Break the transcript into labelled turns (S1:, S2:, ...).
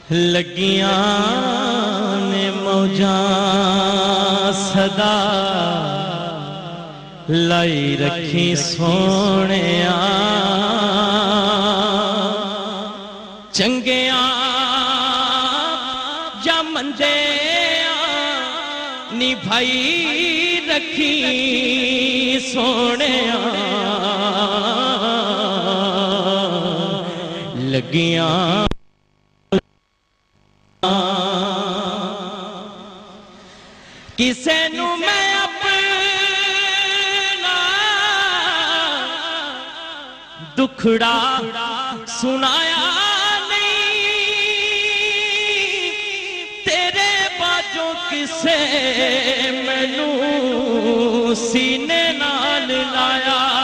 S1: لگیاں نے موجاں صدا لائی رکھی سونیاں چنگیاں یا مندیاں نبھائی رکھی سونیاں لگیاں کسے نو میں اپنا دکھڑا سنایا نہیں تیرے باجوں کسے مینوں سینے نال لایا